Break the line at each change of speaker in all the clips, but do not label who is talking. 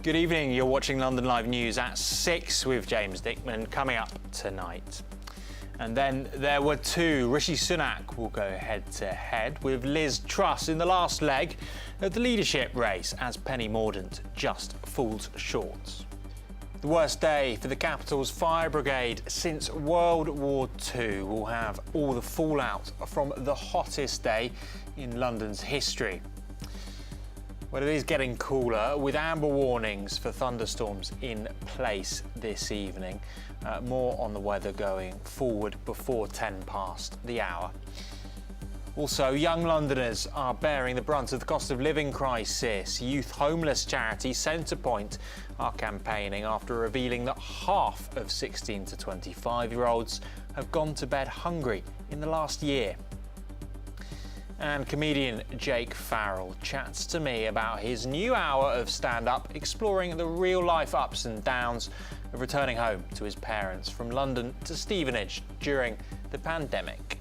Good evening. You're watching London Live News at 6 with James Dickman coming up tonight. And then there were two. Rishi Sunak will go head-to-head with Liz Truss in the last leg of the leadership race as Penny Mordaunt just falls short. The worst day for the capital's fire brigade since World War II will have all the fallout from the hottest day in London's history. Well, it is getting cooler with amber warnings for thunderstorms in place this evening. More on the weather going forward before 10 past the hour. Also, young Londoners are bearing the brunt of the cost of living crisis. Youth homeless charity CENTREPOINT are campaigning after revealing that half of 16 to 25-year-olds have gone to bed hungry in the last year. And comedian Jake Farrell chats to me about his new hour of stand-up, exploring the real-life ups and downs of returning home to his parents from London to Stevenage during the pandemic.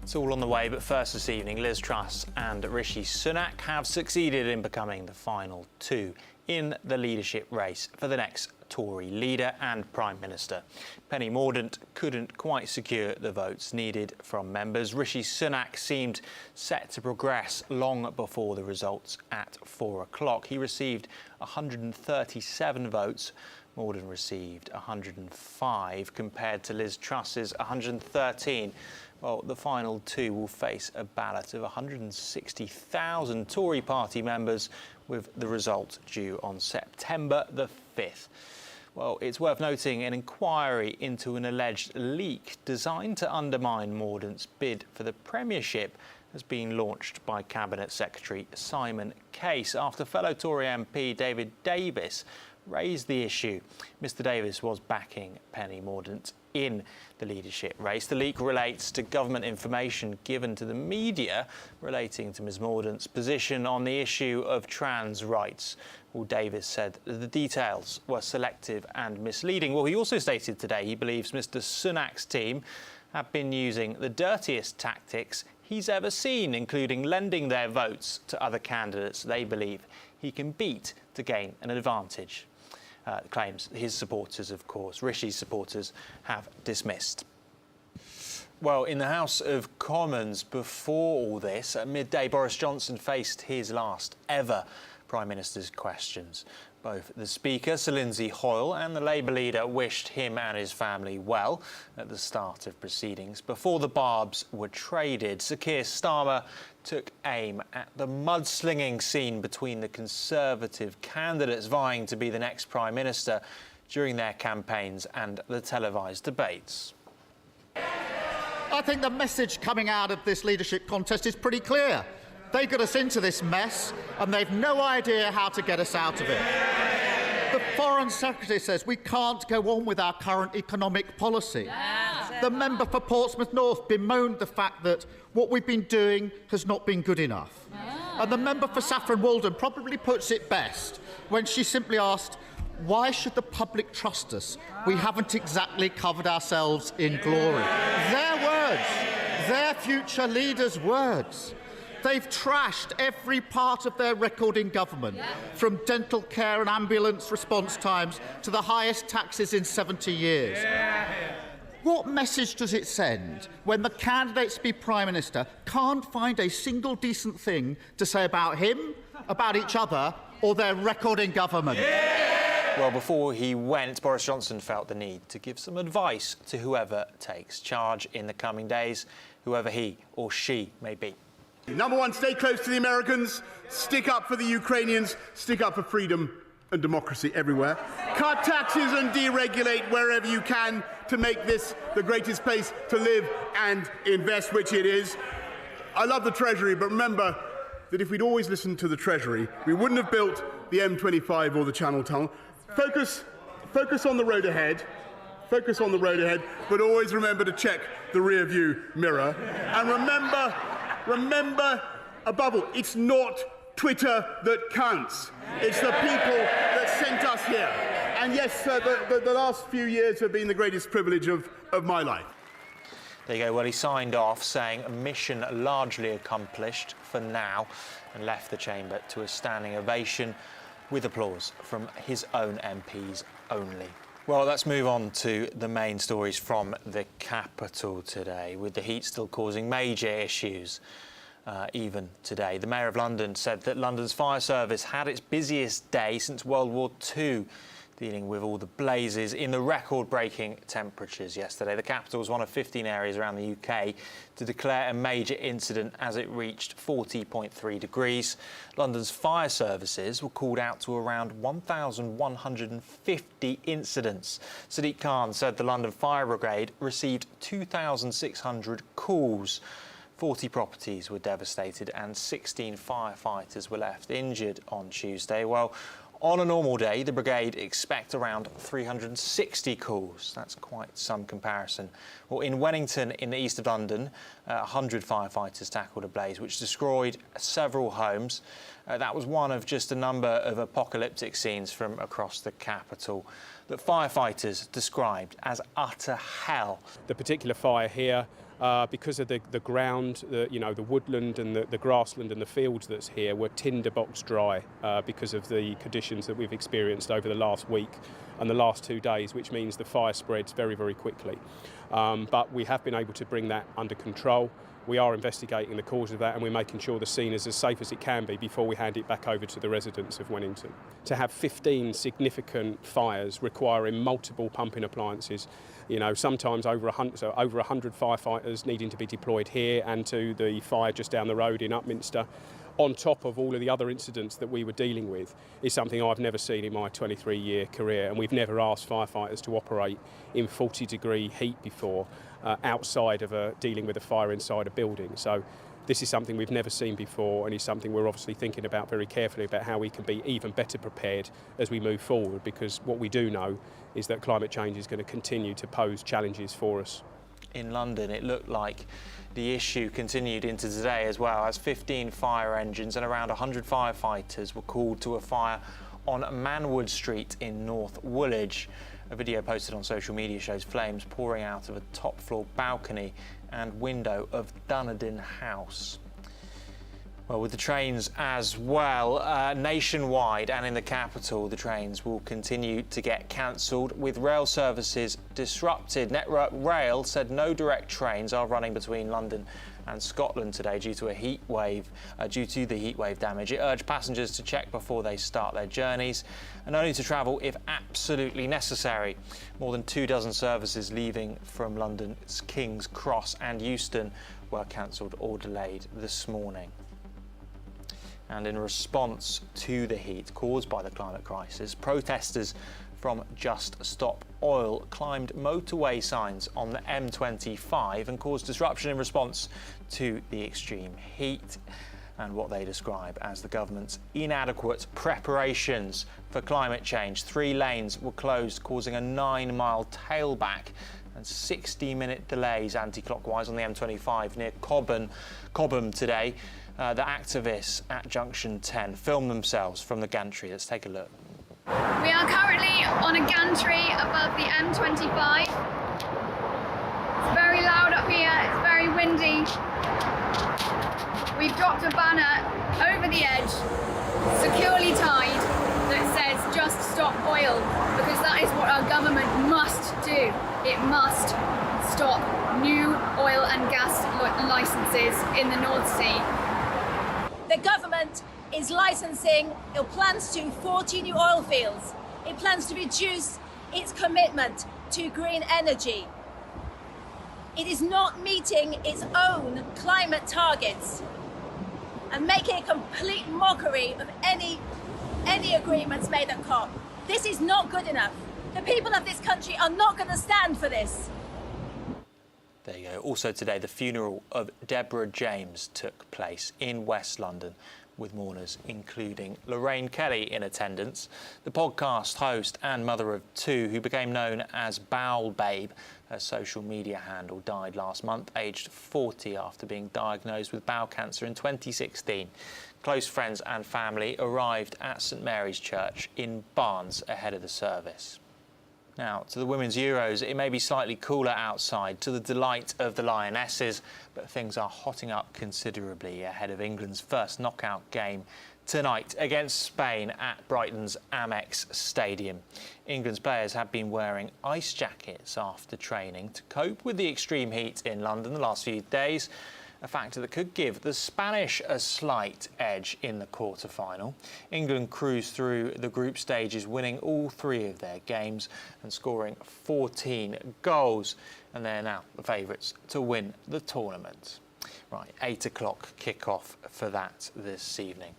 It's all on the way, but first this evening, Liz Truss and Rishi Sunak have succeeded in becoming the final two in the leadership race for the next Tory leader and Prime Minister. Penny Mordaunt couldn't quite secure the votes needed from members. Rishi Sunak seemed set to progress long before the results at 4 o'clock. He received 137 votes. Mordaunt received 105 compared to Liz Truss's 113. Well, the final two will face a ballot of 160,000 Tory party members, with the result due on September the 5th. Well, it's worth noting an inquiry into an alleged leak designed to undermine Mordaunt's bid for the premiership has been launched by Cabinet Secretary Simon Case after fellow Tory MP David Davis raised the issue. Mr Davis was backing Penny Mordaunt in the leadership race. The leak relates to government information given to the media relating to Ms Mordaunt's position on the issue of trans rights. Well, Davis said that the details were selective and misleading. Well, he also stated today he believes Mr Sunak's team have been using the dirtiest tactics he's ever seen, including lending their votes to other candidates they believe he can beat to gain an advantage. Claims his supporters, of course, Rishi's supporters, have dismissed. Well, in the House of Commons before all this, at midday, Boris Johnson faced his last ever Prime Minister's questions. Both the Speaker, Sir Lindsay Hoyle, and the Labour leader wished him and his family well at the start of proceedings. Before the barbs were traded, Sir Keir Starmer took aim at the mudslinging scene between the Conservative candidates vying to be the next Prime Minister during their campaigns and the televised debates.
I think the message coming out of this leadership contest is pretty clear. They got us into this mess and they've no idea how to get us out of it. The Foreign Secretary says we can't go on with our current economic policy. Yeah. The member for Portsmouth North bemoaned the fact that what we've been doing has not been good enough. Yeah. And the member for Saffron Walden probably puts it best when she simply asked, why should the public trust us? We haven't exactly covered ourselves in glory. Their words, their future leaders' words. They've trashed every part of their record in government, from dental care and ambulance response times to the highest taxes in 70 years. What message does it send when the candidates to be Prime Minister can't find a single decent thing to say about him, about each other, or their record in government?
Well, before he went, Boris Johnson felt the need to give some advice to whoever takes charge in the coming days, whoever he or she may be.
Number one, stay close to the Americans, stick up for the Ukrainians, stick up for freedom and democracy everywhere. Cut taxes and deregulate wherever you can to make this the greatest place to live and invest, which it is. I love the Treasury, but remember that if we'd always listened to the Treasury, we wouldn't have built the M25 or the Channel Tunnel. Focus on the road ahead. Focus on the road ahead, but always remember to check the rear-view mirror. And remember, above all, it's not Twitter that counts. It's the people that sent us here. And yes, the last few years have been the greatest privilege of my life.
There you go. Well, he signed off saying a mission largely accomplished for now and left the chamber to a standing ovation with applause from his own MPs only. Well, let's move on to the main stories from the capital today, with the heat still causing major issues even today. The Mayor of London said that London's fire service had its busiest day since World War II, dealing with all the blazes in the record-breaking temperatures yesterday. The capital was one of 15 areas around the UK to declare a major incident as it reached 40.3 degrees. London's fire services were called out to around 1,150 incidents. Sadiq Khan said the London Fire Brigade received 2,600 calls. 40 properties were devastated and 16 firefighters were left injured on Tuesday. Well, on a normal day, the brigade expect around 360 calls. That's quite some comparison. Well, in Wennington, in the east of London, 100 firefighters tackled a blaze which destroyed several homes. That was one of just a number of apocalyptic scenes from across the capital that firefighters described as utter hell.
The particular fire here, because of the ground, the woodland and the grassland and the fields that's here were tinderbox dry because of the conditions that we've experienced over the last week and the last 2 days, which means the fire spreads very, very quickly. But we have been able to bring that under control. We are investigating the cause of that and we're making sure the scene is as safe as it can be before we hand it back over to the residents of Wennington. To have 15 significant fires requiring multiple pumping appliances, sometimes over 100 firefighters needing to be deployed here and to the fire just down the road in Upminster, on top of all of the other incidents that we were dealing with, is something I've never seen in my 23-year career, and we've never asked firefighters to operate in 40-degree heat before, outside of dealing with a fire inside a building. So this is something we've never seen before, and is something we're obviously thinking about very carefully about how we can be even better prepared as we move forward, because what we do know is that climate change is going to continue to pose challenges for us.
In London, it looked like the issue continued into today as well, as 15 fire engines and around 100 firefighters were called to a fire on Manwood Street in North Woolwich. A video posted on social media shows flames pouring out of a top floor balcony and window of Dunedin House. Well, with the trains as well, nationwide and in the capital, the trains will continue to get cancelled with rail services disrupted. Network Rail said no direct trains are running between London and Scotland today due to the heat wave damage. It urged passengers to check before they start their journeys and only to travel if absolutely necessary. More than 24 services leaving from London's King's Cross and Euston were cancelled or delayed this morning. And in response to the heat caused by the climate crisis, protesters from Just Stop Oil climbed motorway signs on the M25 and caused disruption in response to the extreme heat and what they describe as the government's inadequate preparations for climate change. 3 lanes were closed, causing a 9-mile tailback and 60-minute delays anti-clockwise on the M25 near Cobham today. The activists at Junction 10 filmed themselves from the gantry. Let's take a look.
We are currently on a gantry above the M25. It's very loud up here, it's very windy. We've dropped a banner over the edge, securely tied, that says "Just Stop Oil," because that is what our government must do. It must stop new oil and gas licences in the North Sea.
The government is licensing, it plans to 40 new oil fields. It plans to reduce its commitment to green energy. It is not meeting its own climate targets and making a complete mockery of any agreements made at COP. This is not good enough. The people of this country are not going to stand for this.
There you go. Also today, the funeral of Deborah James took place in West London, with mourners including Lorraine Kelly in attendance. The podcast host and mother of 2, who became known as Bowel Babe, her social media handle, died last month, aged 40, after being diagnosed with bowel cancer in 2016. Close friends and family arrived at St Mary's Church in Barnes ahead of the service. Now, to the Women's Euros, it may be slightly cooler outside, to the delight of the Lionesses, but things are hotting up considerably ahead of England's first knockout game tonight against Spain at Brighton's Amex Stadium. England's players have been wearing ice jackets after training to cope with the extreme heat in London the last few days, a factor that could give the Spanish a slight edge in the quarter-final. England cruised through the group stages, winning all 3 of their games and scoring 14 goals, and they're now the favourites to win the tournament. Right, 8 o'clock kick-off for that this evening.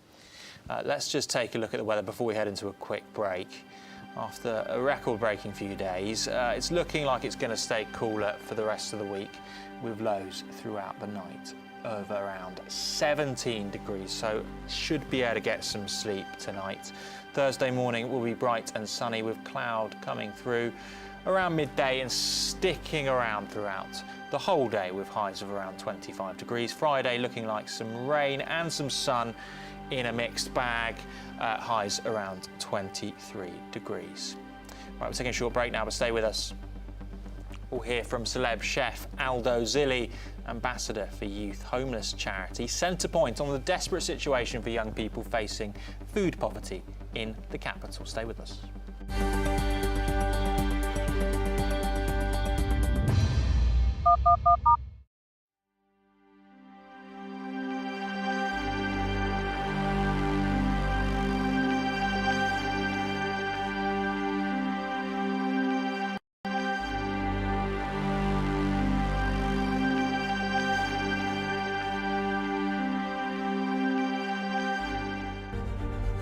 Let's just take a look at the weather before we head into a quick break. After a record-breaking few days, it's looking like it's going to stay cooler for the rest of the week, with lows throughout the night of around 17 degrees, so should be able to get some sleep tonight. Thursday morning will be bright and sunny with cloud coming through around midday and sticking around throughout the whole day with highs of around 25 degrees. Friday looking like some rain and some sun in a mixed bag, highs around 23 degrees. Right, we're taking a short break now, but stay with us. We'll hear from celeb chef Aldo Zilli, ambassador for youth homeless charity CENTREPOINT, on the desperate situation for young people facing food poverty in the capital. Stay with us.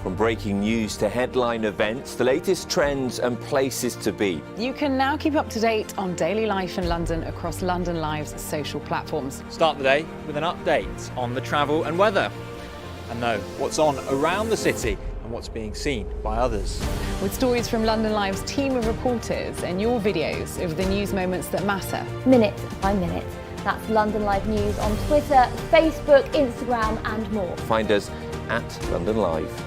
From breaking news to headline events, the latest trends and places to be.
You can now keep up to date on daily life in London across London Live's social platforms.
Start the day with an update on the travel and weather, and know what's on around the city and what's being seen by others.
With stories from London Live's team of reporters and your videos of the news moments that matter.
Minute by minute. That's London Live News on Twitter, Facebook, Instagram and more.
Find us at London Live.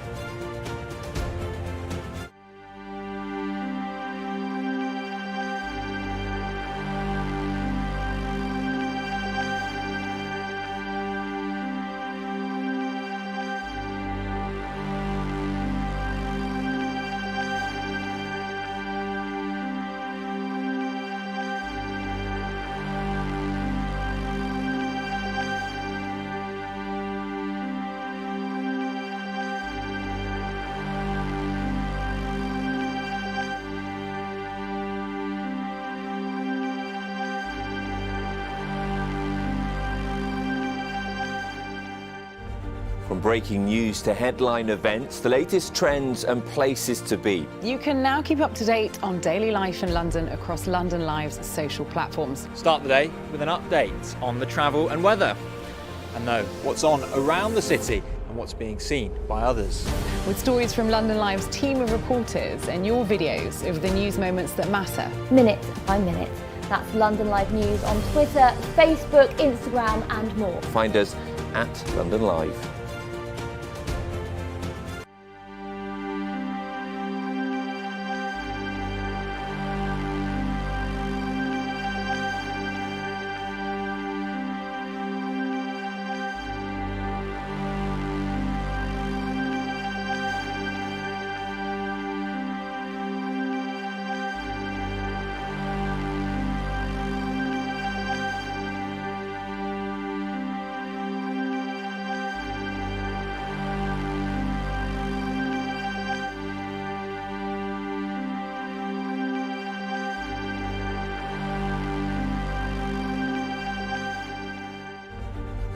From breaking news to headline events, the latest trends and places to be.
You can now keep up to date on daily life in London across London Live's social platforms.
Start the day with an update on the travel and weather, and know what's on around the city and what's being seen by others.
With stories from London Live's team of reporters and your videos of the news moments that matter.
Minute by minute. That's London Live News on Twitter, Facebook, Instagram and more.
Find us at London Live.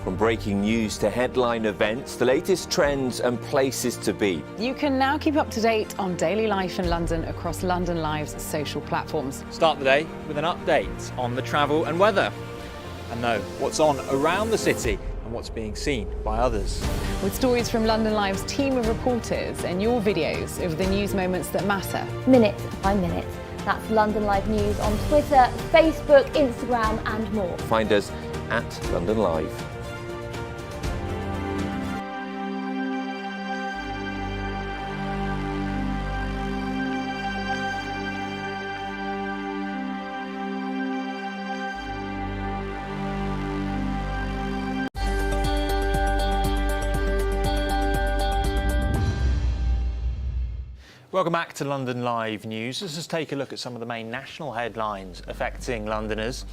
From breaking news to headline events, the latest trends and places to be.
You can now keep up to date on daily life in London across London Live's social platforms.
Start the day with an update on the travel and weather, and know what's on around the city and what's being seen by others.
With stories from London Live's team of reporters and your videos of the news moments that matter.
Minute by minute. That's London Live News on Twitter, Facebook, Instagram and more.
Find us at London Live.
Welcome back to London Live News. Let's just take a look at some of the main national headlines affecting Londoners.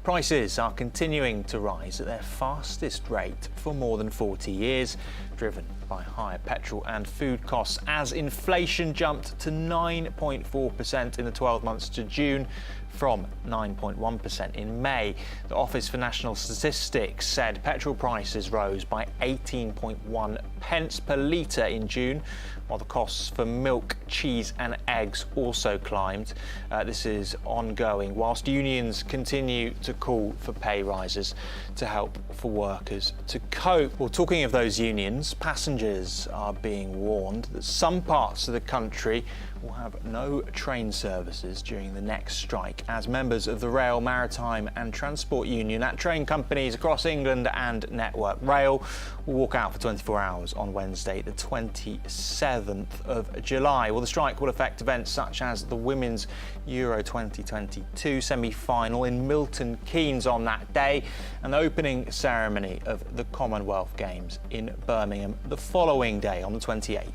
Prices are continuing to rise at their fastest rate for more than 40 years, driven by higher petrol and food costs as inflation jumped to 9.4% in the 12 months to June from 9.1% in May. The Office for National Statistics said petrol prices rose by 18.1 pence per litre in June, while the costs for milk, cheese and eggs also climbed. This is ongoing, whilst unions continue to call for pay rises to help for workers to cope. Well, talking of those unions, passengers are being warned that some parts of the country will have no train services during the next strike, as members of the Rail, Maritime and Transport Union at train companies across England and Network Rail will walk out for 24 hours on Wednesday, the 27th of July. Well, the strike will affect events such as the Women's Euro 2022 semi-final in Milton Keynes on that day and the opening ceremony of the Commonwealth Games in Birmingham the following day on the 28th.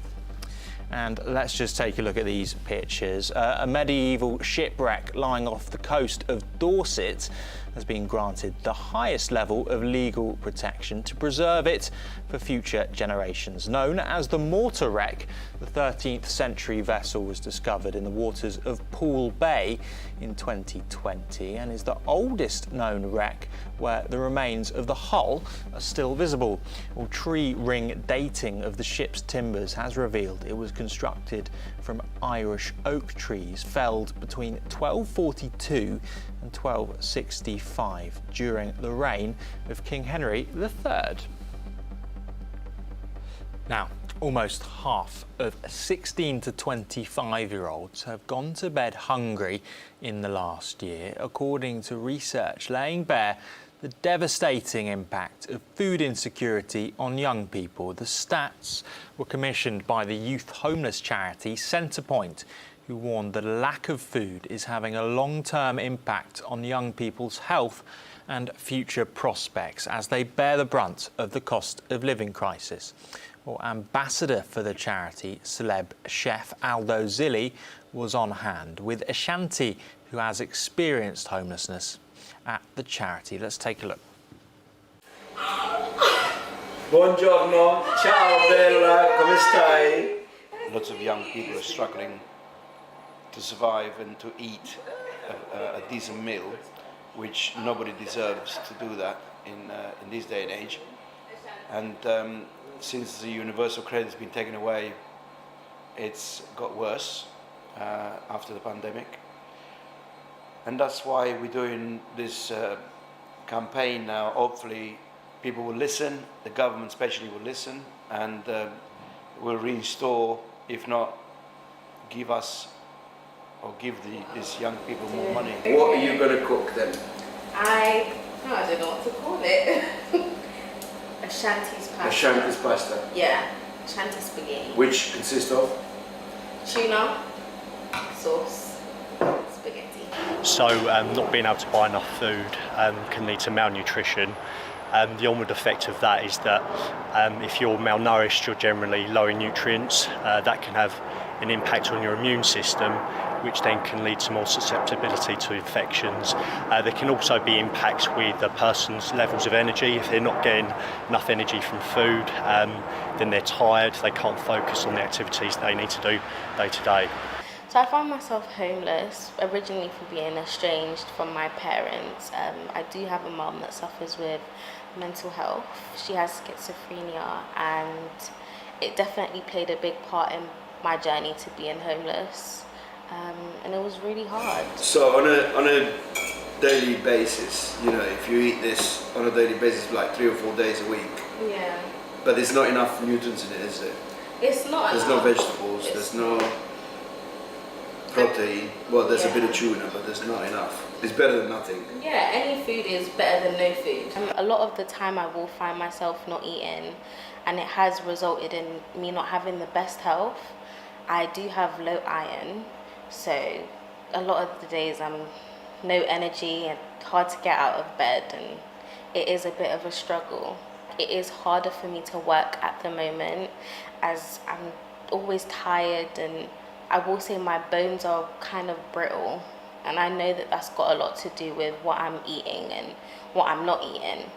And let's just take a look at these pictures. A medieval shipwreck lying off the coast of Dorset has been granted the highest level of legal protection to preserve it for future generations. Known as the Mortar Wreck, the 13th century vessel was discovered in the waters of Poole Bay in 2020 and is the oldest known wreck where the remains of the hull are still visible. Well, tree ring dating of the ship's timbers has revealed it was constructed from Irish oak trees felled between 1242 and 1265 during the reign of King Henry III. Now, almost half of 16 to 25-year-olds have gone to bed hungry in the last year, according to research laying bare the devastating impact of food insecurity on young people. The stats were commissioned by the youth homeless charity CENTREPOINT, who warned that a lack of food is having a long-term impact on young people's health and future prospects as they bear the brunt of the cost of living crisis. Well, ambassador for the charity, celeb chef Aldo Zilli, was on hand with Ashanti, who has experienced homelessness at the charity. Let's take a look.
Buongiorno, ciao bella, come stai? Lots of young people are struggling to survive and to eat a decent meal, which nobody deserves to do that in this day and age. And since the universal credit has been taken away, it's got worse after the pandemic. And that's why we're doing this campaign now. Hopefully people will listen, the government especially will listen, and will restore, if not give us or give these young people more money. What are you going to cook then?
I don't know what to call it. Ashanti's pasta.
Ashanti's pasta?
Yeah, Ashanti spaghetti.
Which consists of?
Tuna, sauce, spaghetti.
So not being able to buy enough food can lead to malnutrition. The onward effect of that is that if you're malnourished, you're generally low in nutrients. That can have an impact on your immune system, which then can lead to more susceptibility to infections. There can also be impacts with a person's levels of energy. If they're not getting enough energy from food, then they're tired, they can't focus on the activities they need to do day to day.
So I found myself homeless, originally for being estranged from my parents. I do have a mum that suffers with mental health. She has schizophrenia, and it definitely played a big part in my journey to being homeless. And it was really hard.
So on a daily basis, you know, if you eat this on a daily basis, like 3 or 4 days a week.
Yeah.
But there's not enough nutrients in it, is there?
It's not.
There's no vegetables. There's no protein. Well, there's a bit of tuna, but there's not enough. It's better than nothing.
Yeah, any food is better than no food. A lot of the time I will find myself not eating, and it has resulted in me not having the best health. I do have low iron, so a lot of the days I'm no energy and hard to get out of bed, and it is a bit of a struggle. It is harder for me to work at the moment as I'm always tired and I will say my bones are kind of brittle, and I know that that's got a lot to do with what I'm eating and what I'm not eating.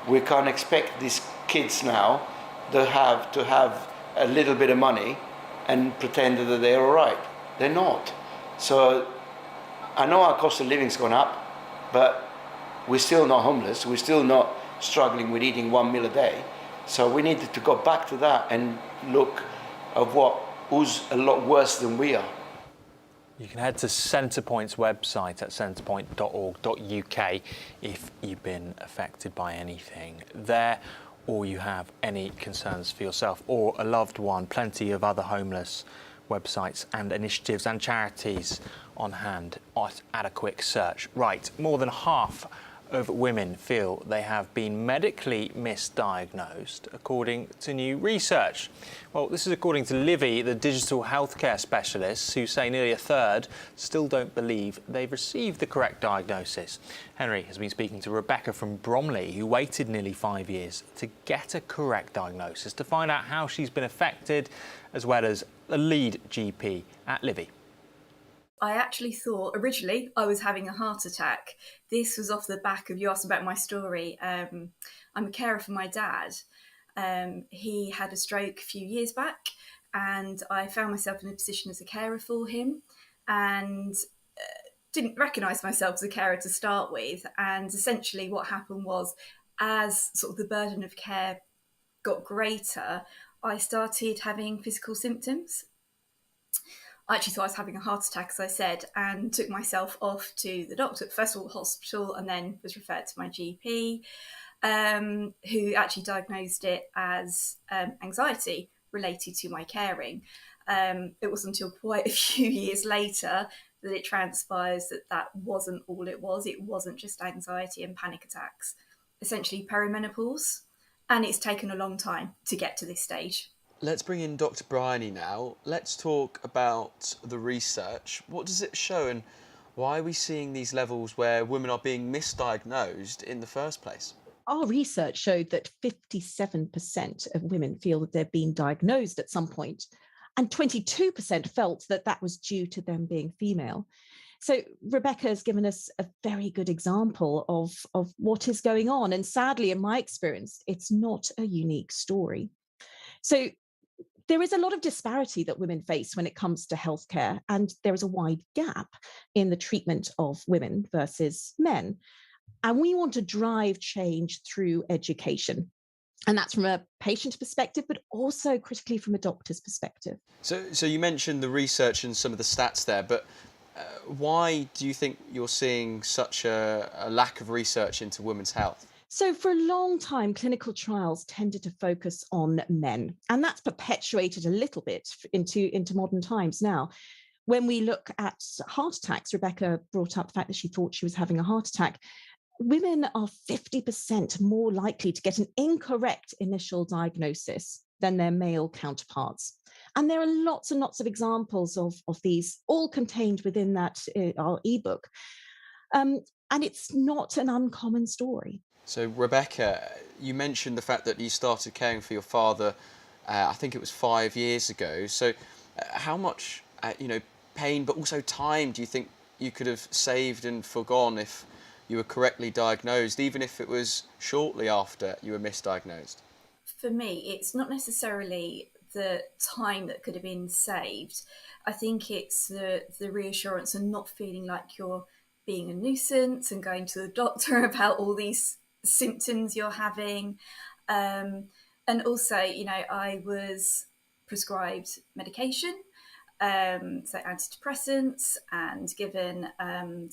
We can't expect these kids now to have a little bit of money and pretend that they're all right. They're not. So I know our cost of living's gone up, but we're still not homeless. We're still not struggling with eating 1 meal a day. So we needed to go back to that and look at who's a lot worse than we are.
You can head to CENTREPOINT's website at centrepoint.org.uk if you've been affected by anything there, or you have any concerns for yourself or a loved one. Plenty of other homeless websites and initiatives and charities on hand at a quick search. Right, more than half of women feel they have been medically misdiagnosed, according to new research. Well, this is according to Livy, the digital healthcare specialists, who say nearly a third still don't believe they've received the correct diagnosis. Henry has been speaking to Rebecca from Bromley, who waited nearly 5 years to get a correct diagnosis, to find out how she's been affected, as well as a lead GP at Livy.
I actually thought originally I was having a heart attack. This was off the back of, you asked about my story. I'm a carer for my dad. He had a stroke a few years back, and I found myself in a position as a carer for him, and didn't recognise myself as a carer to start with. And essentially what happened was, as sort of the burden of care got greater, I started having physical symptoms. I actually thought I was having a heart attack, as I said, and took myself off to the doctor, first of all, the hospital, and then was referred to my GP, who actually diagnosed it as anxiety related to my caring. It wasn't until quite a few years later that it transpires that that wasn't all it was. It wasn't just anxiety and panic attacks, essentially perimenopause, and it's taken a long time to get to this stage.
Let's bring in Dr. Bryony now. Let's talk about the research. What does it show, and why are we seeing these levels where women are being misdiagnosed in the first place?
Our research showed that 57% of women feel that they've been diagnosed at some point, and 22% felt that that was due to them being female. So Rebecca has given us a very good example of what is going on. And sadly, in my experience, it's not a unique story. So there is a lot of disparity that women face when it comes to healthcare, and there is a wide gap in the treatment of women versus men. And we want to drive change through education. And that's from a patient perspective, but also critically from a doctor's perspective.
So you mentioned the research and some of the stats there, but why do you think you're seeing such a lack of research into women's health?
So for a long time, clinical trials tended to focus on men, and that's perpetuated a little bit into modern times now. When we look at heart attacks, Rebecca brought up the fact that she thought she was having a heart attack. Women are 50% more likely to get an incorrect initial diagnosis than their male counterparts. And there are lots and lots of examples of these, all contained within that our ebook. And it's not an uncommon story.
So Rebecca, you mentioned the fact that you started caring for your father, I think it was 5 years ago. So how much pain, but also time, do you think you could have saved and forgone if you were correctly diagnosed, even if it was shortly after you were misdiagnosed?
For me, it's not necessarily the time that could have been saved. I think it's the reassurance and not feeling like you're being a nuisance and going to the doctor about all these symptoms you're having. And also, I was prescribed medication, so antidepressants, and given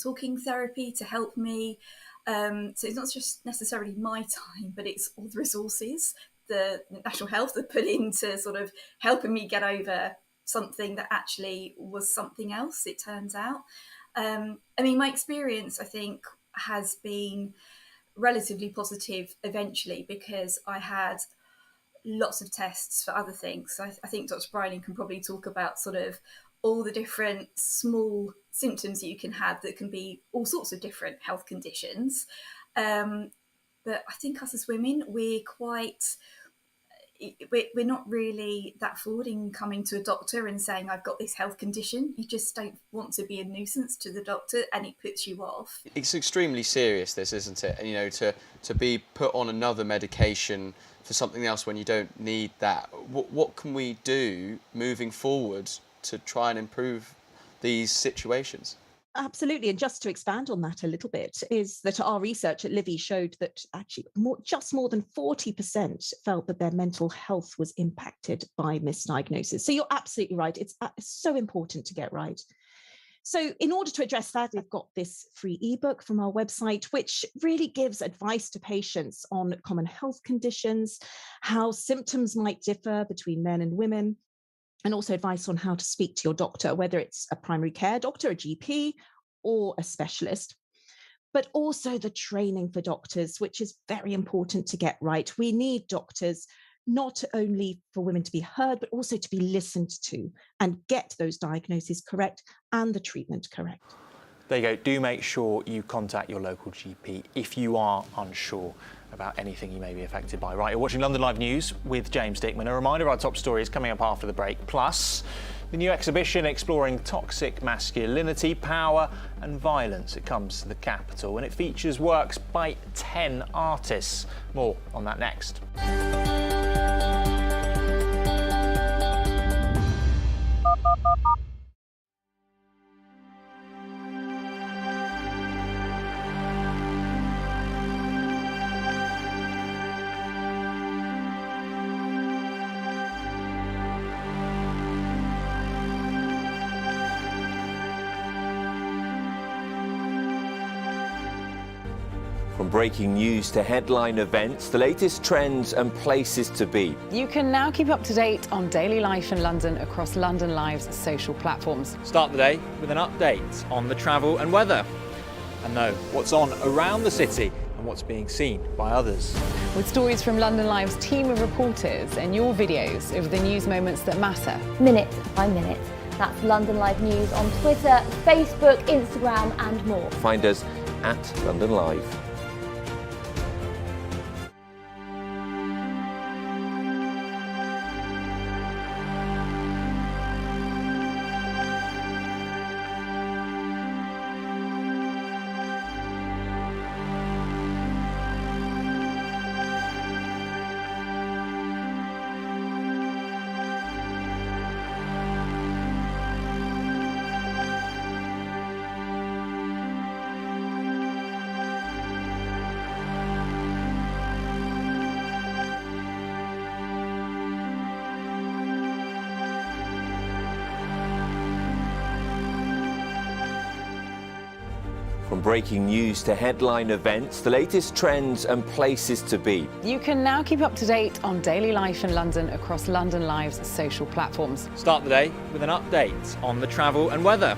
talking therapy to help me. So it's not just necessarily my time, but it's all the resources the National Health have put into sort of helping me get over something that actually was something else, it turns out. My experience, I think, has been relatively positive eventually, because I had lots of tests for other things. So I think Dr. Bryony can probably talk about sort of all the different small symptoms that you can have that can be all sorts of different health conditions. But I think us as women, we're quite we're not really that forward in coming to a doctor and saying, I've got this health condition. You just don't want to be a nuisance to the doctor, and it puts you off.
It's extremely serious, this, isn't it? You know, to be put on another medication for something else when you don't need that. What can we do moving forward to try and improve these situations?
Absolutely. And just to expand on that a little bit, is that our research at Livy showed that actually just more than 40% felt that their mental health was impacted by misdiagnosis. So you're absolutely right. It's so important to get right. So in order to address that, we've got this free ebook from our website, which really gives advice to patients on common health conditions, how symptoms might differ between men and women, and also advice on how to speak to your doctor, whether it's a primary care doctor, a GP, or a specialist. But also the training for doctors, which is very important to get right. We need doctors not only for women to be heard, but also to be listened to and get those diagnoses correct and the treatment correct.
There you go. Do make sure you contact your local GP if you are unsure about anything you may be affected by. Right, you're watching London Live News with James Dickman. A reminder of our top stories coming up after the break. Plus, the new exhibition exploring toxic masculinity, power and violence. It comes to the capital and it features works by 10 artists. More on that next.
From breaking news to headline events, the latest trends and places to be.
You can now keep up to date on daily life in London across London Live's social platforms.
Start the day with an update on the travel and weather, and know what's on around the city and what's being seen by others.
With stories from London Live's team of reporters and your videos of the news moments that matter.
Minute by minute. That's London Live News on Twitter, Facebook, Instagram and more.
Find us at London Live. From breaking news to headline events, the latest trends and places to be.
You can now keep up to date on daily life in London across London Live's social platforms.
Start the day with an update on the travel and weather,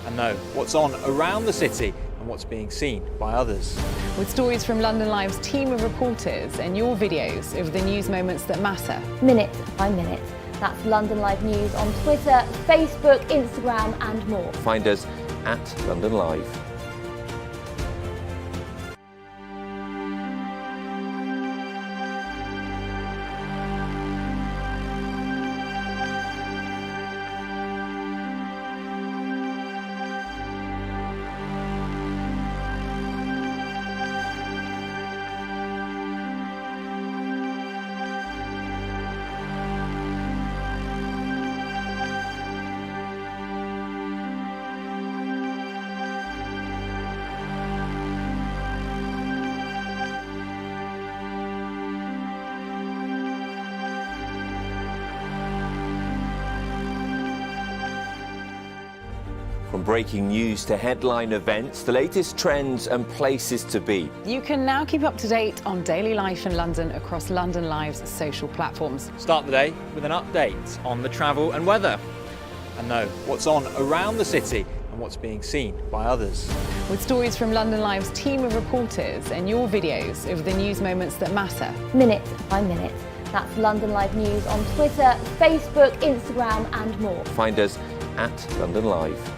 and know what's on around the city and what's being seen by others.
With stories from London Live's team of reporters and your videos of the news moments that matter.
Minute by minute. That's London Live News on Twitter, Facebook, Instagram and more.
Find us at London Live. From breaking news to headline events, the latest trends and places to be.
You can now keep up to date on daily life in London across London Live's social platforms.
Start the day with an update on the travel and weather, and know what's on around the city and what's being seen by others.
With stories from London Live's team of reporters and your videos of the news moments that matter.
Minute by minute. That's London Live News on Twitter, Facebook, Instagram and more.
Find us at London Live.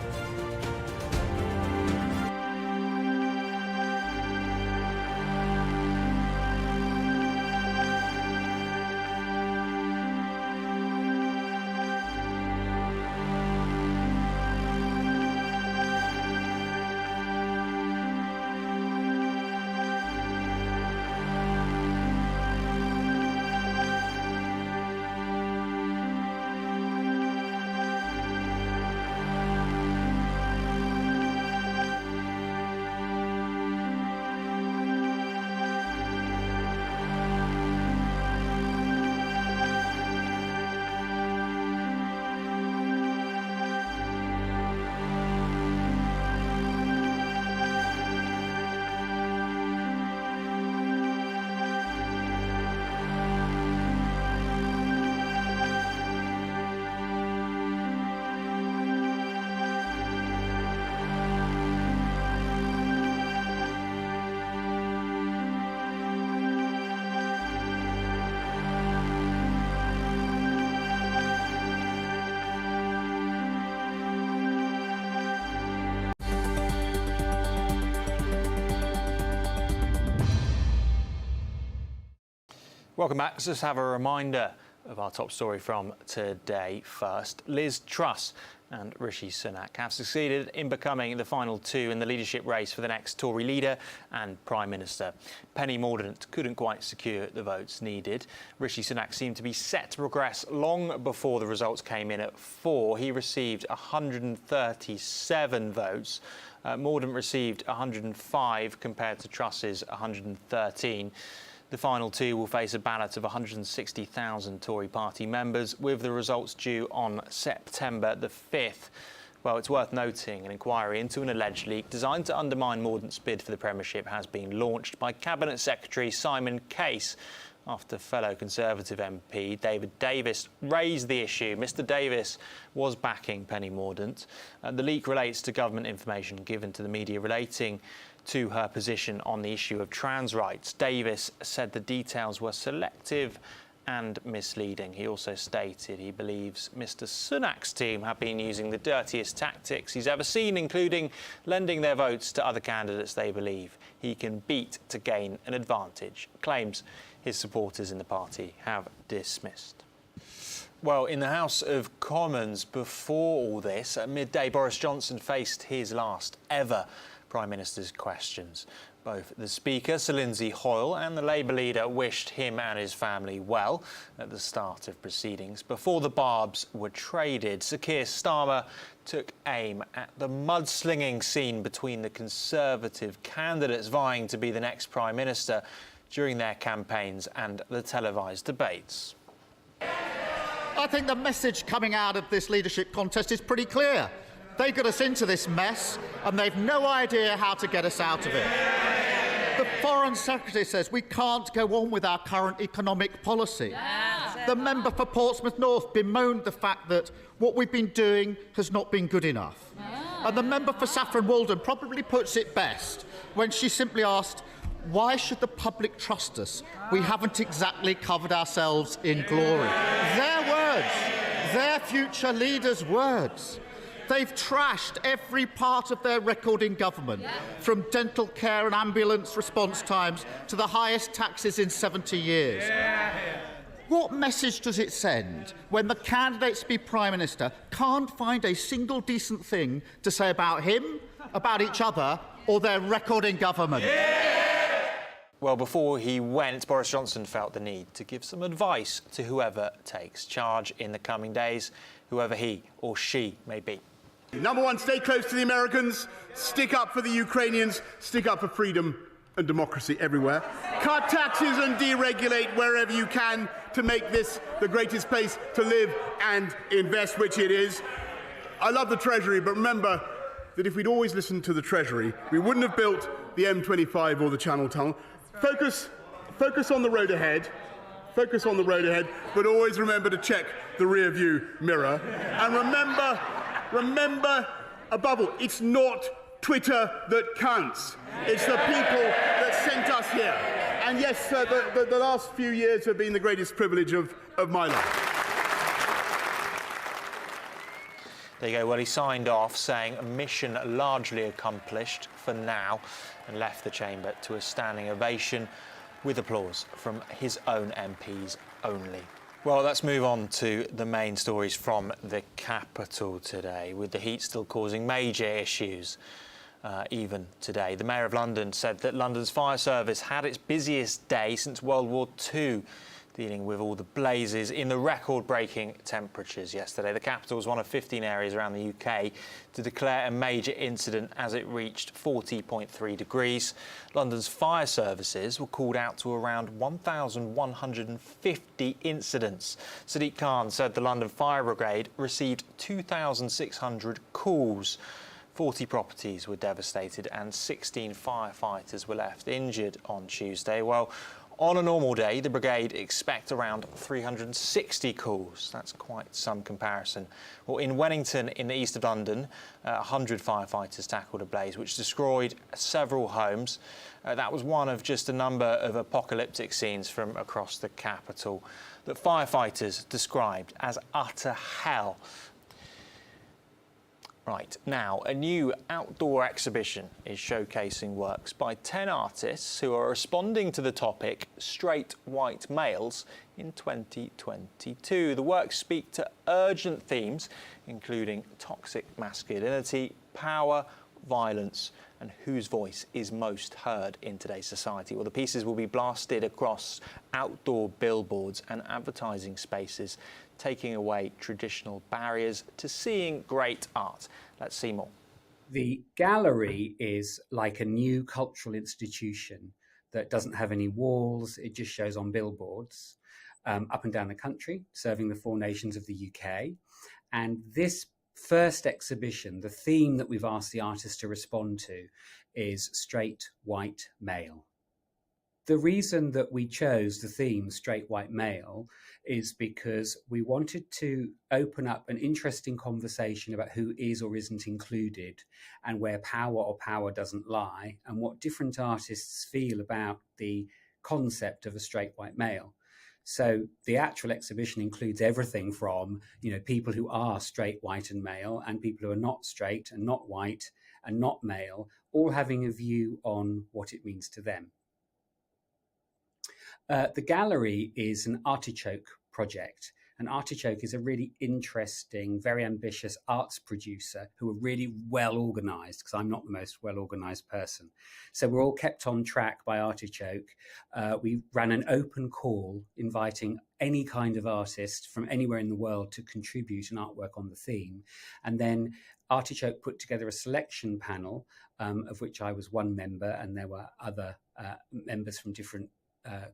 Welcome back. Let's just have a reminder of our top story from today first. Liz Truss and Rishi Sunak have succeeded in becoming the final two in the leadership race for the next Tory leader and Prime Minister. Penny Mordaunt couldn't quite secure the votes needed. Rishi Sunak seemed to be set to progress long before the results came in at 4. He received 137 votes. Mordaunt received 105 compared to Truss's 113. The final two will face a ballot of 160,000 Tory party members, with the results due on September the 5th. Well, it's worth noting an inquiry into an alleged leak designed to undermine Mordaunt's bid for the Premiership has been launched by Cabinet Secretary Simon Case after fellow Conservative MP David Davis raised the issue. Mr Davis was backing Penny Mordaunt. The leak relates to government information given to the media relating to her position on the issue of trans rights. Davis said the details were selective and misleading. He also stated he believes Mr Sunak's team have been using the dirtiest tactics he's ever seen, including lending their votes to other candidates they believe he can beat to gain an advantage, claims his supporters in the party have dismissed. Well, in the House of Commons before all this, at midday, Boris Johnson faced his last ever Prime Minister's questions. Both the Speaker, Sir Lindsay Hoyle, and the Labour leader wished him and his family well at the start of proceedings. Before the barbs were traded, Sir Keir Starmer took aim at the mudslinging scene between the Conservative candidates vying to be the next Prime Minister during their campaigns and the televised debates.
I think the message coming out of this leadership contest is pretty clear. They got us into this mess, and they've no idea how to get us out of it. The Foreign Secretary says we can't go on with our current economic policy. The member for Portsmouth North bemoaned the fact that what we've been doing has not been good enough. And the member for Saffron Walden probably puts it best when she simply asked, why should the public trust us? We haven't exactly covered ourselves in glory. Their words, their future leaders' words. They've trashed every part of their record in government, from dental care and ambulance response times to the highest taxes in 70 years. What message does it send when the candidates to be Prime Minister can't find a single decent thing to say about him, about each other, or their record in government?
Well, before he went, Boris Johnson felt the need to give some advice to whoever takes charge in the coming days, whoever he or she may be.
Number one, stay close to the Americans, stick up for the Ukrainians, stick up for freedom and democracy everywhere. Cut taxes and deregulate wherever you can to make this the greatest place to live and invest, which it is. I love the Treasury, but remember that if we'd always listened to the Treasury, we wouldn't have built the M25 or the Channel Tunnel. Focus on the road ahead. Focus on the road ahead, but always remember to check the rear view mirror. And remember, above all, it's not Twitter that counts. It's the people that sent us here. And yes, the last few years have been the greatest privilege of my life.
There you go. Well, he signed off saying a mission largely accomplished for now and left the chamber to a standing ovation with applause from his own MPs only. Well, let's move on to the main stories from the capital today, with the heat still causing major issues even today. The Mayor of London said that London's fire service had its busiest day since World War II, dealing with all the blazes in the record-breaking temperatures yesterday. The capital was one of 15 areas around the UK to declare a major incident as it reached 40.3 degrees. London's fire services were called out to around 1,150 incidents. Sadiq Khan said the London Fire Brigade received 2,600 calls. 40 properties were devastated and 16 firefighters were left injured on Tuesday. Well, on a normal day, the brigade expect around 360 calls. That's quite some comparison. Well, in Wennington, in the east of London, 100 firefighters tackled a blaze which destroyed several homes. That was one of just a number of apocalyptic scenes from across the capital that firefighters described as utter hell. Right, now a new outdoor exhibition is showcasing works by 10 artists who are responding to the topic straight white males in 2022. The works speak to urgent themes including toxic masculinity, power, violence and whose voice is most heard in today's society. Well, the pieces will be blasted across outdoor billboards and advertising spaces, taking away traditional barriers to seeing great art. Let's see more.
The gallery is like a new cultural institution that doesn't have any walls. It just shows on billboards up and down the country, serving the 4 nations of the UK. And this first exhibition, the theme that we've asked the artists to respond to is straight white male. The reason that we chose the theme straight white male is because we wanted to open up an interesting conversation about who is or isn't included and where power or power doesn't lie and what different artists feel about the concept of a straight white male. So the actual exhibition includes everything from, people who are straight, white and male and people who are not straight and not white and not male, all having a view on what it means to them. The gallery is an artichoke project. And Artichoke is a really interesting, very ambitious arts producer who are really well organised, because I'm not the most well organised person. So we're all kept on track by Artichoke. We ran an open call inviting any kind of artist from anywhere in the world to contribute an artwork on the theme. And then Artichoke put together a selection panel, of which I was one member, and there were other members from different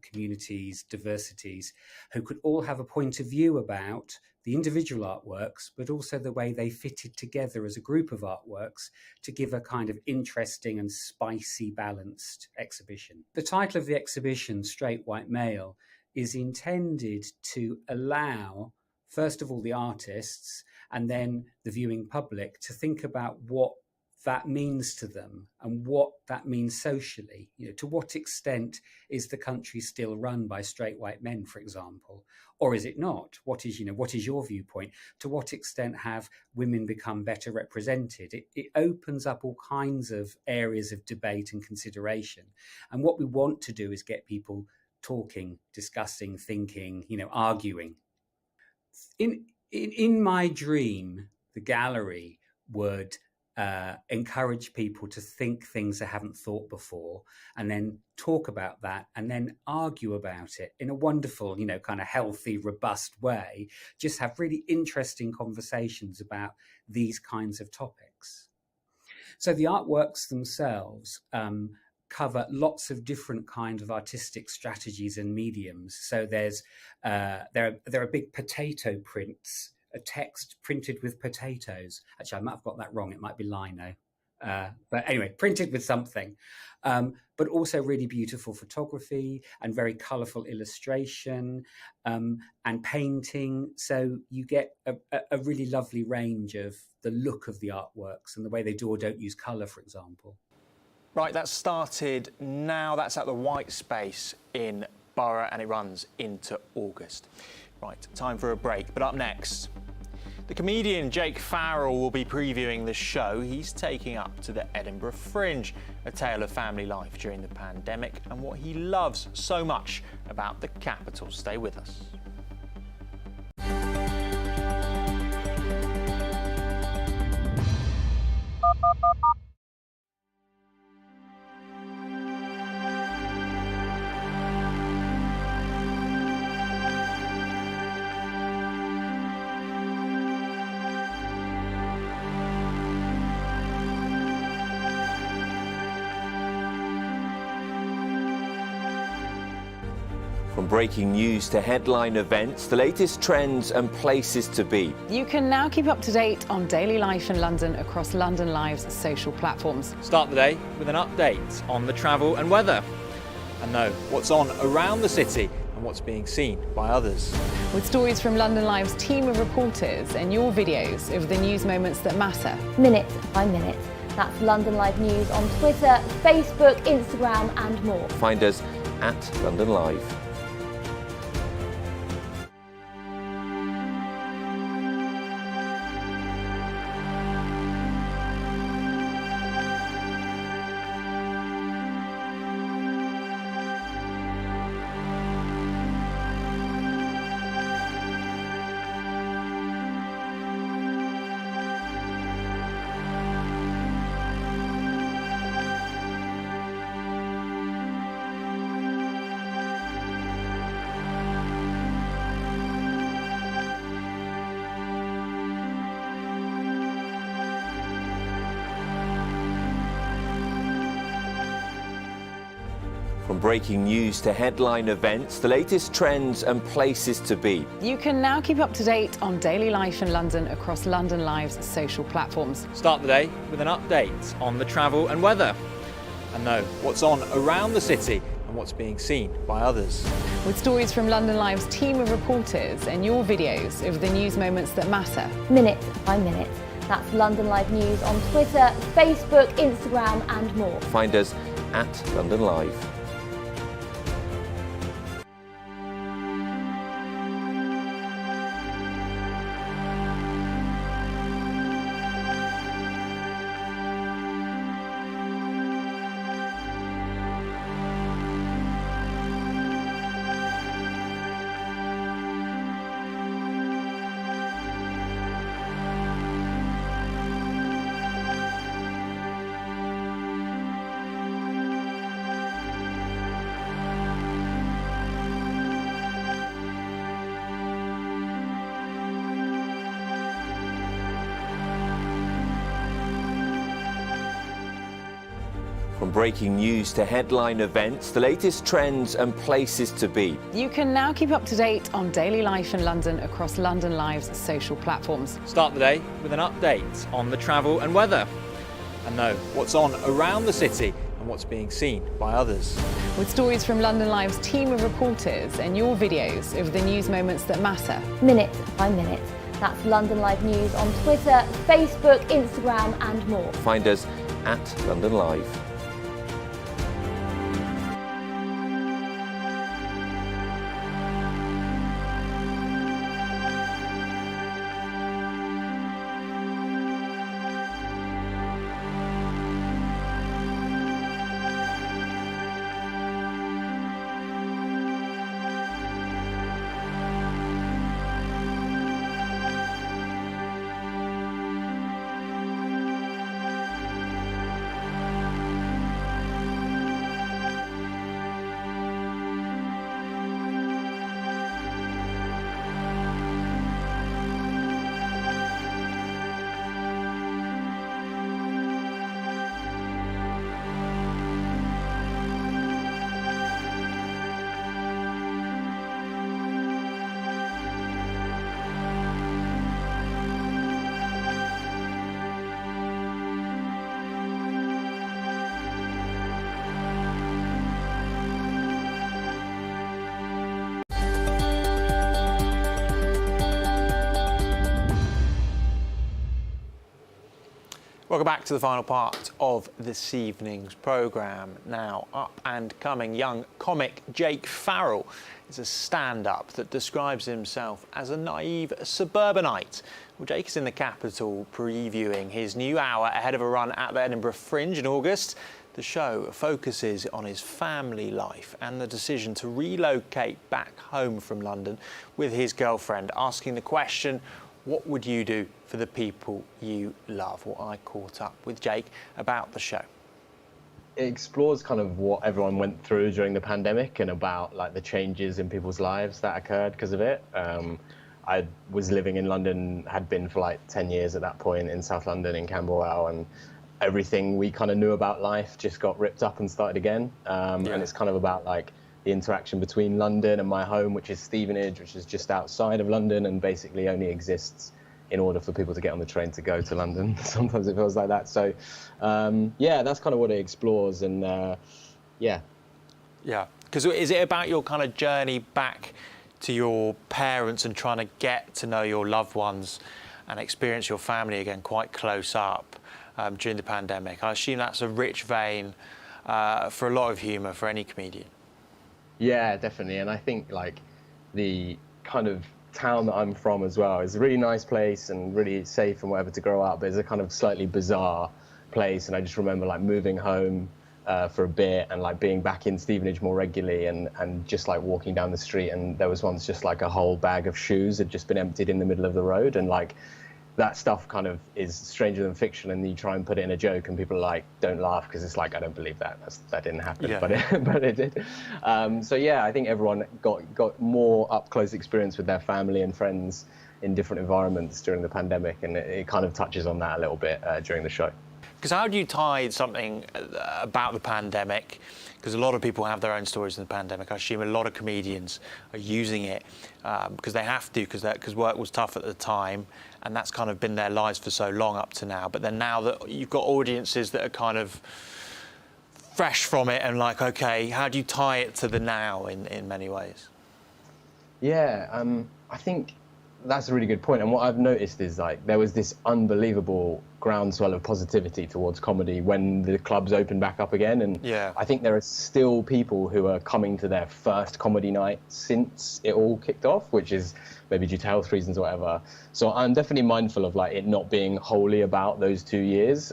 communities, diversities, who could all have a point of view about the individual artworks, but also the way they fitted together as a group of artworks to give a kind of interesting and spicy, balanced exhibition. The title of the exhibition, Straight White Male, is intended to allow, first of all, the artists and then the viewing public to think about what that means to them and what that means socially. To what extent is the country still run by straight white men, for example, or is it not? What is your viewpoint? To what extent have women become better represented? It opens up all kinds of areas of debate and consideration. And what we want to do is get people talking, discussing, thinking, arguing. In my dream, the gallery would encourage people to think things they haven't thought before, and then talk about that, and then argue about it in a wonderful, kind of healthy, robust way. Just have really interesting conversations about these kinds of topics. So the artworks themselves cover lots of different kinds of artistic strategies and mediums. So there are big potato prints, a text printed with potatoes. Actually, I might have got that wrong. It might be lino. But anyway, printed with something. But also really beautiful photography and very colourful illustration and painting. So you get a really lovely range of the look of the artworks and the way they do or don't use colour, for example.
Right, that's started now. That's at the White Space in Borough and it runs into August. Right, time for a break, but up next, the comedian Jake Farrell will be previewing the show he's taking up to the Edinburgh Fringe, a tale of family life during the pandemic and what he loves so much about the capital. Stay with us.
From breaking news to headline events, the latest trends and places to be.
You can now keep up to date on daily life in London across London Live's social platforms.
Start the day with an update on the travel and weather, and know what's on around the city and what's being seen by others.
With stories from London Live's team of reporters and your videos of the news moments that matter.
Minute by minute. That's London Live News on Twitter, Facebook, Instagram and more.
Find us at London Live. From breaking news to headline events, the latest trends and places to be.
You can now keep up to date on daily life in London across London Live's social platforms.
Start the day with an update on the travel and weather, and know what's on around the city and what's being seen by others.
With stories from London Live's team of reporters and your videos of the news moments that matter.
Minute by minute. That's London Live News on Twitter, Facebook, Instagram and more.
Find us at London Live. From breaking news to headline events, the latest trends and places to be.
You can now keep up to date on daily life in London across London Live's social platforms.
Start the day with an update on the travel and weather, and know what's on around the city and what's being seen by others.
With stories from London Live's team of reporters and your videos of the news moments that matter.
Minute by minute. That's London Live News on Twitter, Facebook, Instagram and more.
Find us at London Live.
Welcome back to the final part of this evening's programme. Now, up and coming young comic Jake Farrell is a stand-up that describes himself as a naive suburbanite. Well, Jake is in the capital previewing his new hour ahead of a run at the Edinburgh Fringe in August. The show focuses on his family life and the decision to relocate back home from London with his girlfriend, asking the question, what would you do for the people you love? Well, I caught up with Jake about the show.
It explores kind of what everyone went through during the pandemic and about like the changes in people's lives that occurred because of it. I was living in London, had been for like 10 years at that point in South London in Camberwell, and everything we kind of knew about life just got ripped up and started again. And it's kind of about like the interaction between London and my home, which is Stevenage, which is just outside of London and basically only exists in order for people to get on the train to go to London. Sometimes it feels like that. So, yeah, that's kind of what it explores. And yeah.
Yeah, because is it about your kind of journey back to your parents and trying to get to know your loved ones and experience your family again quite close up during the pandemic? I assume that's a rich vein for a lot of humour for any comedian.
Yeah, definitely. And I think like the kind of town that I'm from as well is a really nice place and really safe and whatever to grow up, but it's a kind of slightly bizarre place. And I just remember like moving home for a bit and like being back in Stevenage more regularly and just like walking down the street, and there was once just like a whole bag of shoes had just been emptied in the middle of the road, and like that stuff kind of is stranger than fiction, and you try and put it in a joke and people are like, don't laugh, because it's like, I don't believe that. That didn't happen, but it did. So yeah, I think everyone got more up close experience with their family and friends in different environments during the pandemic, and it kind of touches on that a little bit during the show.
Because how do you tie something about the pandemic? Because a lot of people have their own stories in the pandemic. I assume a lot of comedians are using it because they have to, because work was tough at the time, and that's kind of been their lives for so long up to now. But then now that you've got audiences that are kind of fresh from it and like, okay, how do you tie it to the now in many ways?
Yeah, I think that's a really good point. And what I've noticed is like there was this unbelievable groundswell of positivity towards comedy when the clubs opened back up again. And
yeah.
I think there are still people who are coming to their first comedy night since it all kicked off, which is maybe due to health reasons or whatever. So I'm definitely mindful of like it not being wholly about those 2 years,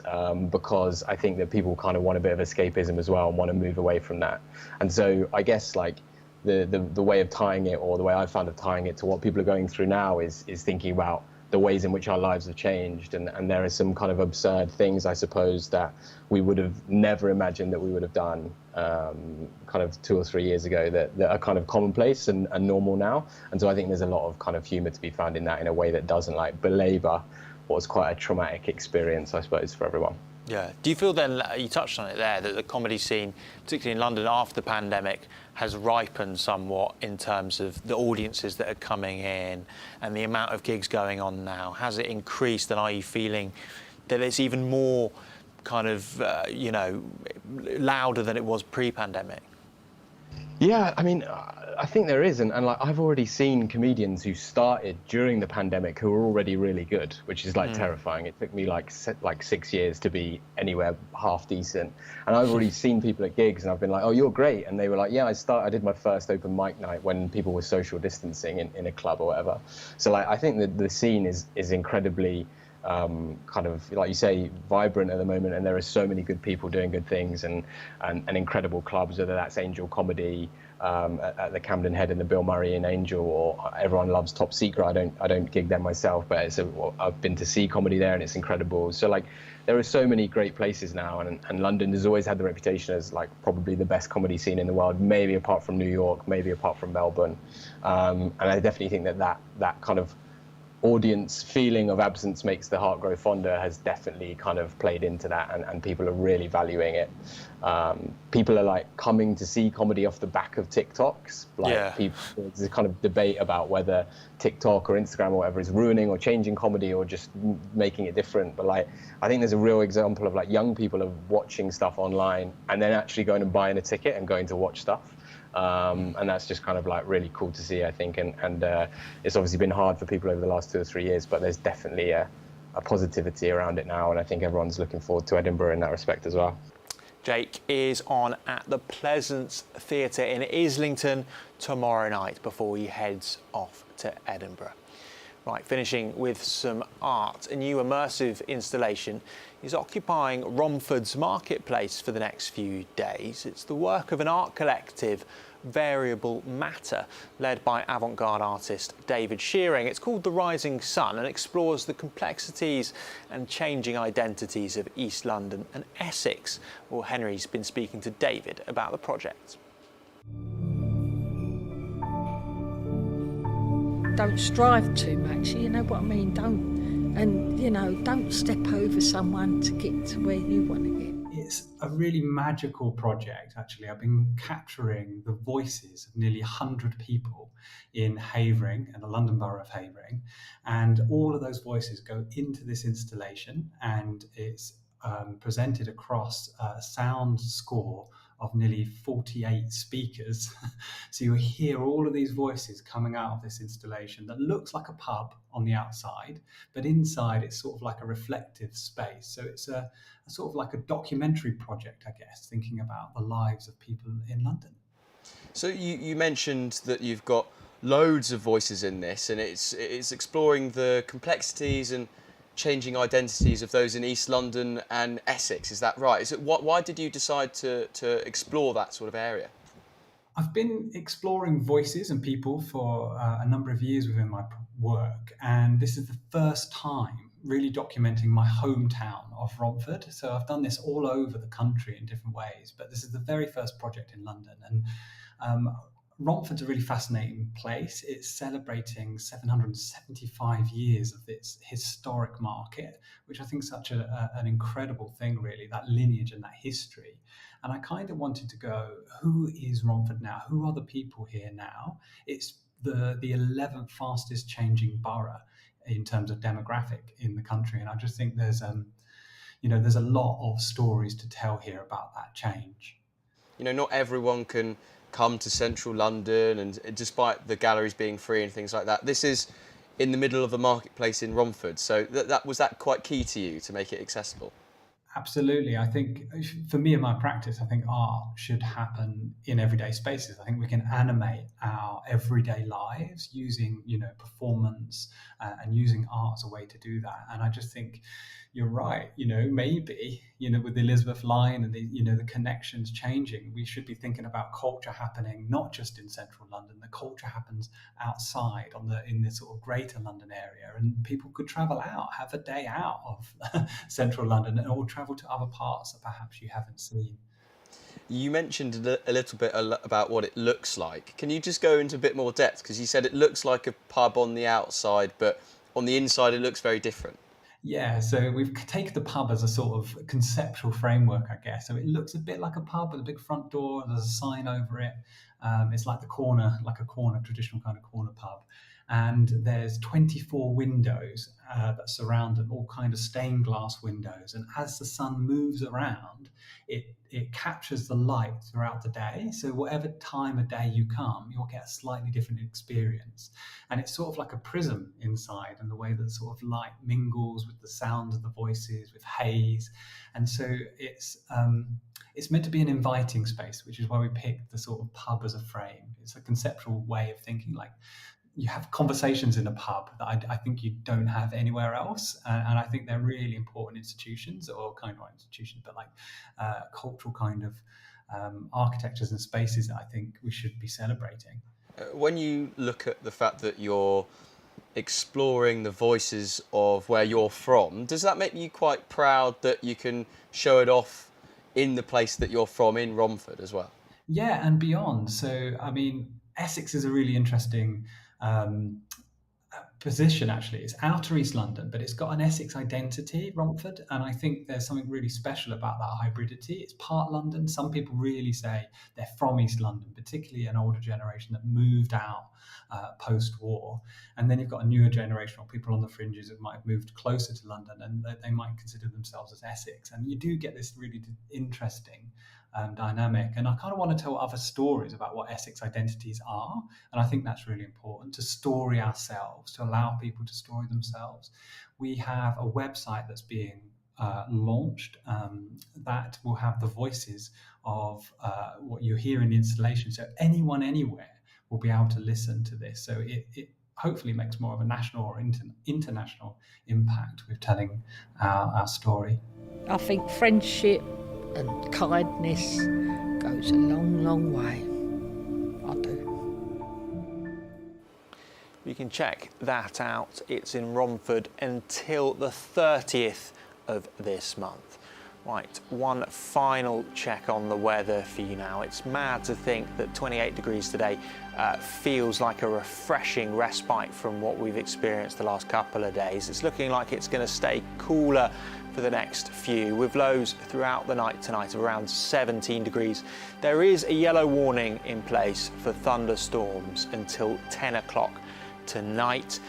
because I think that people kind of want a bit of escapism as well and want to move away from that. And so I guess like the way of tying it, or the way I've found of tying it to what people are going through now is thinking about the ways in which our lives have changed. And there are some kind of absurd things, I suppose, that we would have never imagined that we would have done kind of 2 or 3 years ago that are kind of commonplace and normal now. And so I think there's a lot of kind of humour to be found in that, in a way that doesn't like belabour what was quite a traumatic experience, I suppose, for everyone.
Yeah. Do you feel then, you touched on it there, that the comedy scene, particularly in London after the pandemic, has ripened somewhat in terms of the audiences that are coming in and the amount of gigs going on now? Has it increased, and are you feeling that it's even more kind of, louder than it was pre-pandemic?
Yeah, I mean, I think there is, and like I've already seen comedians who started during the pandemic who were already really good, which is like terrifying. It took me like 6 years to be anywhere half decent, and I've already seen people at gigs, and I've been like, "Oh, you're great," and they were like, "Yeah, I did my first open mic night when people were social distancing in a club or whatever." So like, I think that the scene is incredibly kind of, like you say, vibrant at the moment, and there are so many good people doing good things and incredible clubs, whether that's Angel Comedy at the Camden Head and the Bill Murray in Angel, or everyone loves Top Secret. I don't gig there myself, but I've been to see comedy there and it's incredible. So like there are so many great places now, and London has always had the reputation as like probably the best comedy scene in the world, maybe apart from New York, maybe apart from Melbourne. And I definitely think that kind of audience feeling of absence makes the heart grow fonder has definitely kind of played into that, and people are really valuing it. People are like coming to see comedy off the back of TikToks. Like there's a kind of debate about whether TikTok or Instagram or whatever is ruining or changing comedy or just making it different. But like, I think there's a real example of like young people of watching stuff online and then actually going and buying a ticket and going to watch stuff. And that's just kind of like really cool to see, I think, and it's obviously been hard for people over the last 2 or 3 years, but there's definitely a positivity around it now, and I think everyone's looking forward to Edinburgh in that respect as well.
Jake is on at the Pleasance Theatre in Islington tomorrow night before he heads off to Edinburgh. Right, finishing with some art. A new immersive installation is occupying Romford's marketplace for the next few days. It's the work of an art collective, Variable Matter, led by avant-garde artist David Shearing. It's called The Rising Sun and explores the complexities and changing identities of East London and Essex. Well, Henry's been speaking to David about the project.
Don't strive too much, you know what I mean? Don't step over someone to get to where you want to get.
It's a really magical project, actually. I've been capturing the voices of nearly 100 people in Havering, in the London Borough of Havering, and all of those voices go into this installation, and it's presented across a sound score of nearly 48 speakers. So you hear all of these voices coming out of this installation that looks like a pub on the outside, but inside it's sort of like a reflective space. So it's a sort of like a documentary project, I guess, thinking about the lives of people in London.
So you mentioned that you've got loads of voices in this, and it's exploring the complexities and changing identities of those in East London and Essex, is that right? Why did you decide to explore that sort of area?
I've been exploring voices and people for a number of years within my work, and this is the first time really documenting my hometown of Romford. So I've done this all over the country in different ways, but this is the very first project in London. And Romford's a really fascinating place. It's celebrating 775 years of its historic market, which I think is such an incredible thing, really, that lineage and that history. And I kind of wanted to go, who is Romford now? Who are the people here now? It's the 11th fastest changing borough in terms of demographic in the country. And I just think there's a lot of stories to tell here about that change.
Not everyone can come to central London, and despite the galleries being free and things like that, this is in the middle of the marketplace in Romford. So was that quite key to you to make it accessible?
Absolutely. I think for me in my practice, I think art should happen in everyday spaces. I think we can animate our everyday lives using, performance and using art as a way to do that. And I just think you're right. Maybe, with the Elizabeth line and the connections changing, we should be thinking about culture happening not just in central London. The culture happens outside in this sort of greater London area, and people could travel out, have a day out of central London, or travel to other parts that perhaps you haven't seen.
You mentioned a little bit about what it looks like. Can you just go into a bit more depth? Because you said it looks like a pub on the outside, but on the inside it looks very different.
Yeah, so we've taken the pub as a sort of conceptual framework, I guess. So it looks a bit like a pub with a big front door. There's a sign over it. It's like a traditional kind of corner pub. And there's 24 windows that surround it, all kind of stained glass windows. And as the sun moves around, it captures the light throughout the day. So whatever time of day you come, you'll get a slightly different experience. And it's sort of like a prism inside, and the way that sort of light mingles with the sound of the voices, with haze. And so it's meant to be an inviting space, which is why we picked the sort of pub as a frame. It's a conceptual way of thinking, like, you have conversations in a pub that I think you don't have anywhere else. And I think they're really important institutions, or kind of not institutions, but like cultural kind of architectures and spaces that I think we should be celebrating.
When you look at the fact that you're exploring the voices of where you're from, does that make you quite proud that you can show it off in the place that you're from, in Romford as well?
Yeah, and beyond. So, I mean, Essex is a really interesting position, actually. It's outer East London, but it's got an Essex identity, Romford, and I think there's something really special about that hybridity. It's part London. Some people really say they're from East London, particularly an older generation that moved out post-war, and then you've got a newer generation of people on the fringes that might have moved closer to London, and they might consider themselves as Essex, and you do get this really interesting dynamic. And I kind of want to tell other stories about what Essex identities are, and I think that's really important, to story ourselves, to allow people to story themselves. We have a website that's being launched that will have the voices of what you hear in the installation, so anyone anywhere will be able to listen to this. So it hopefully makes more of a national or international impact with telling our story.
I think friendship and kindness goes a long, long way. I do.
You can check that out. It's in Romford until the 30th of this month. Right, one final check on the weather for you now. It's mad to think that 28 degrees today feels like a refreshing respite from what we've experienced the last couple of days. It's looking like it's going to stay cooler for the next few, with lows throughout the night tonight of around 17 degrees. There is a yellow warning in place for thunderstorms until 10 o'clock tonight.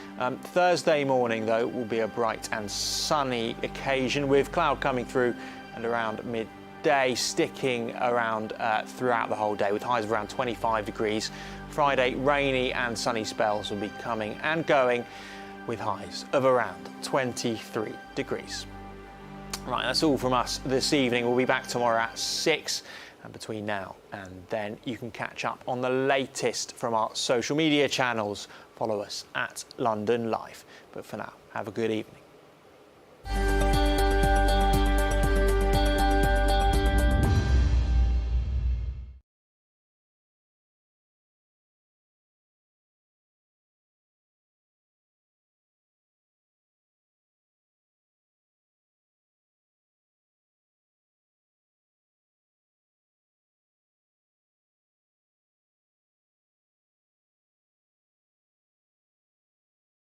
Thursday morning, though, will be a bright and sunny occasion, with cloud coming through and around midday, sticking around throughout the whole day, with highs of around 25 degrees. Friday, rainy and sunny spells will be coming and going, with highs of around 23 degrees. Right, that's all from us this evening. We'll be back tomorrow at 6, and between now and then you can catch up on the latest from our social media channels. Follow us at London Live. But for now, have a good evening.